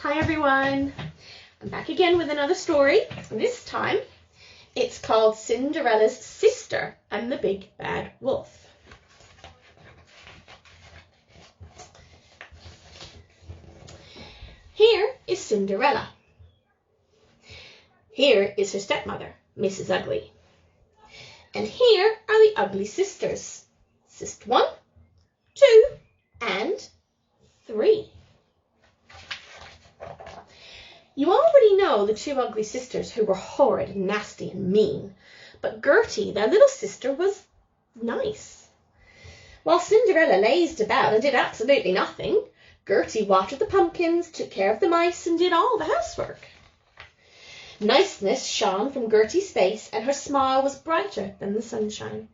Hi everyone, I'm back again with another story, and this time it's called Cinderella's Sister and the Big Bad Wolf. Here is Cinderella. Here is her stepmother, Mrs. Ugly. And here are the ugly sisters, Sister 1, 2, and 3. You already know the two ugly sisters who were horrid and nasty and mean, but Gertie, their little sister, was nice. While Cinderella lazed about and did absolutely nothing, Gertie watered the pumpkins, took care of the mice, and did all the housework. Niceness shone from Gertie's face, and her smile was brighter than the sunshine.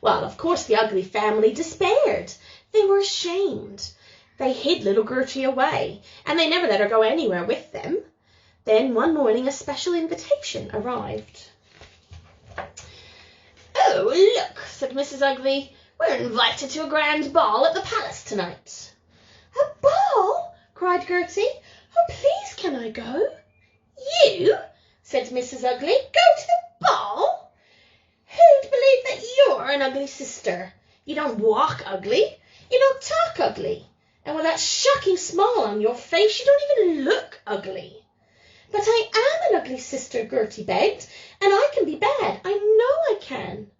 Well, of course, the ugly family despaired. They were ashamed. They hid little Gertie away, and they never let her go anywhere with them. Then one morning a special invitation arrived. "Oh, look," said Mrs. Ugly. "We're invited to a grand ball at the palace tonight." "A ball?" cried Gertie. "Oh, please, can I go?" "You?" said Mrs. Ugly. "Go to the ball? Who'd believe that you're an ugly sister? You don't walk ugly. You don't talk ugly. And with that shocking smile on your face, you don't even look ugly." "But I am an ugly sister," Gertie begged, "and I can be bad. I know I can."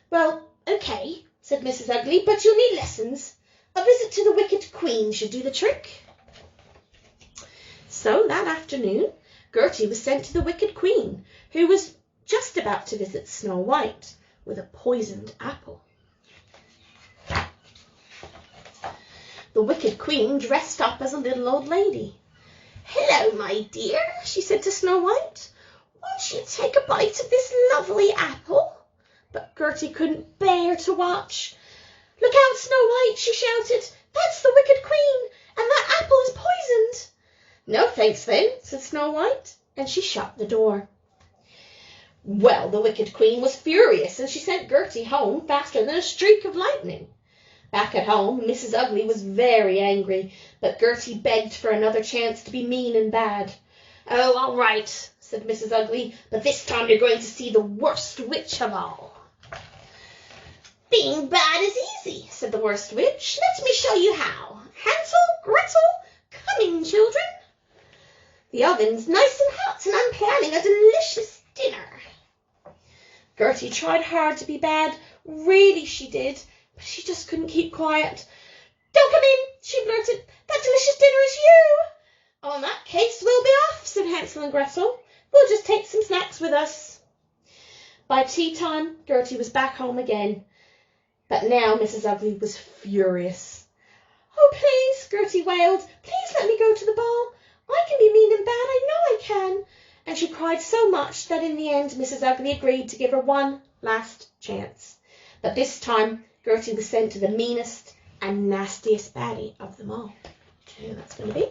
"Well, okay," said Mrs. Ugly, "but you'll need lessons. A visit to the wicked queen should do the trick." So that afternoon, Gertie was sent to the wicked queen, who was just about to visit Snow White with a poisoned apple. The wicked queen dressed up as a little old lady. "Hello, my dear," she said to Snow White. "Won't you take a bite of this lovely apple?" But Gertie couldn't bear to watch. "Look out, Snow White," she shouted. "That's the wicked queen, and that apple is poisoned." "No thanks then," said Snow White, and she shut the door. Well, the wicked queen was furious, and she sent Gertie home faster than a streak of lightning. Back at home, Mrs. Ugly was very angry, but Gertie begged for another chance to be mean and bad. "Oh, all right," said Mrs. Ugly, "but this time you're going to see the worst witch of all." "Being bad is easy," said the worst witch. "Let me show you how. Hansel, Gretel, come in, children. The oven's nice and hot, and I'm planning a delicious dinner." Gertie tried hard to be bad, really she did, but she just couldn't keep quiet. "Don't come in," she blurted. "That delicious dinner is you." "Oh, in that case, we'll be off," said Hansel and Gretel. "We'll just take some snacks with us." By tea time, Gertie was back home again. But now Mrs. Ugly was furious. "Oh, please," Gertie wailed. "Please let me go to the ball. I can be mean and bad. I know I can." And she cried so much that in the end Mrs. Ugly agreed to give her one last chance. But this time Gertie was sent to the meanest and nastiest baddie of them all. Do you know who that's going to be?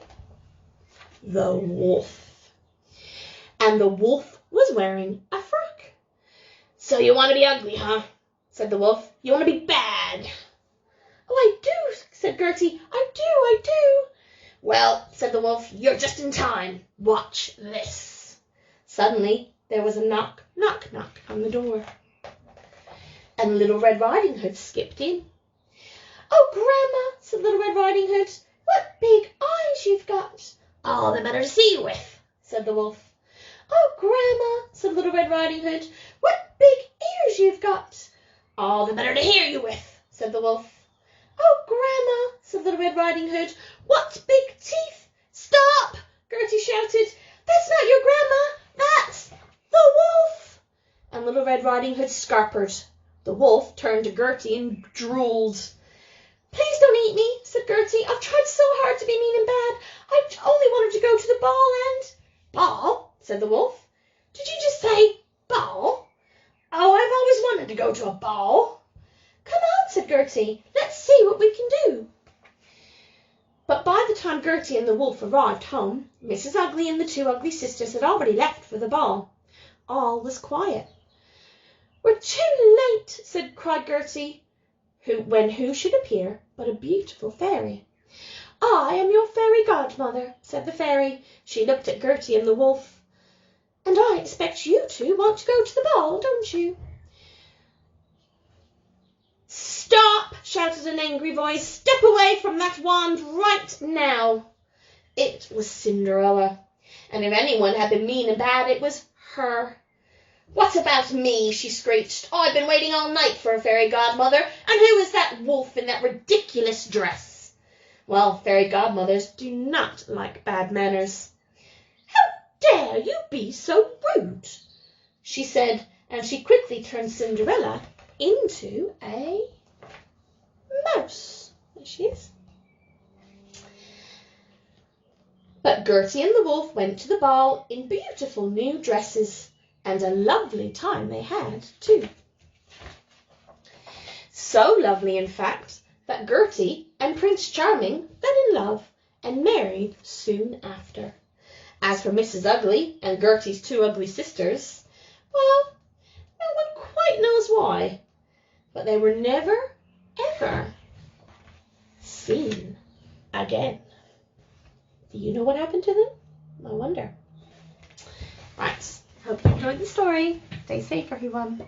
The wolf. And the wolf was wearing a frock. "So you want to be ugly, huh?" said the wolf. "You want to be bad?" "Oh, I do," said Gertie. "I do. "Well," said the wolf, "you're just in time. Watch this." Suddenly there was a knock, knock, knock on the door. And Little Red Riding Hood skipped in. "Oh, Grandma," said Little Red Riding Hood, "what big eyes you've got." "All the better to see you with," said the wolf. "Oh, Grandma," said Little Red Riding Hood, "what big ears you've got." "All the better to hear you with," said the wolf. "Oh, Grandma," said Little Red Riding Hood, "what big teeth." "Stop!" Gertie shouted. "That's not your grandma. That's the wolf." And Little Red Riding Hood scarpered. The wolf turned to Gertie and drooled. "Please don't eat me," said Gertie. "I've tried so hard to be mean and bad. I only wanted to go to the ball and—" "Ball?" said the wolf. "Did you just say ball?" "Oh, I've always wanted to go to a ball." "Come on," said Gertie. "Let's see what we can do." But by the time Gertie and the wolf arrived home, Mrs. Ugly and the two ugly sisters had already left for the ball. All was quiet. "We're too late," cried Gertie, who should appear but a beautiful fairy. "I am your fairy fairy godmother," said the fairy. She looked at Gertie and the wolf. "And I expect you two want to go to the ball, don't you?" "Stop!" shouted an angry voice. "Step away from that wand right now." It was Cinderella, and if anyone had been mean and bad, it was her. "What about me?" she screeched. "I've been waiting all night for a fairy godmother, and who is that wolf in that ridiculous dress?" Well, fairy godmothers do not like bad manners. "How dare you be so rude?" she said, and she quickly turned Cinderella into a mouse. There she is. But Gertie and the wolf went to the ball in beautiful new dresses, and a lovely time they had, too. So lovely, in fact, that Gertie and Prince Charming fell in love and married soon after. As for Mrs. Ugly and Gertie's two ugly sisters, well, no one quite knows why, but they were never, ever seen again. Do you know what happened to them? I wonder. Right. Hope you enjoyed the story. Stay safe, everyone.